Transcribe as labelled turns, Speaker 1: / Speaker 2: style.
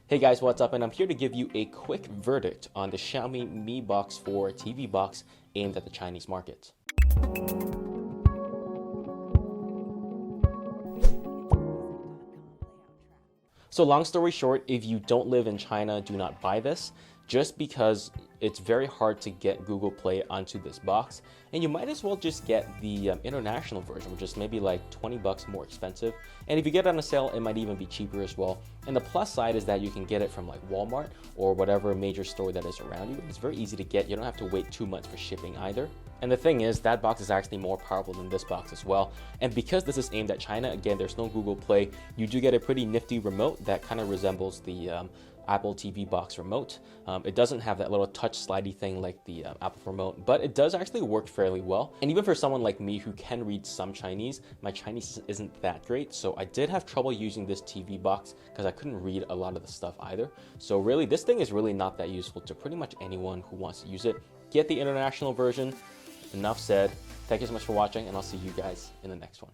Speaker 1: Hey guys, what's up? And I'm here to give you a quick verdict on the Xiaomi Mi Box 4 TV box aimed at the Chinese market. So long story short, if you don't live in China, do not buy this, just because it's very hard to get Google Play onto this box. And you might as well just get the international version, which is maybe like 20 bucks more expensive. And if you get it on a sale, it might even be cheaper as well. And the plus side is that you can get it from like Walmart or whatever major store that is around you. It's very easy to get. You don't have to wait 2 months for shipping either. And the thing is, that box is actually more powerful than this box as well. And because this is aimed at China, again, there's no Google Play, you do get a pretty nifty remote that kind of resembles the Apple TV box remote. It doesn't have that little touch slidey thing like the Apple remote, but it does actually work fairly well. And even for someone like me who can read some Chinese, my Chinese isn't that great. So I did have trouble using this TV box because I couldn't read a lot of the stuff either. So really, this thing is really not that useful to pretty much anyone who wants to use it. Get the international version. Enough said. Thank you so much for watching, and I'll see you guys in the next one.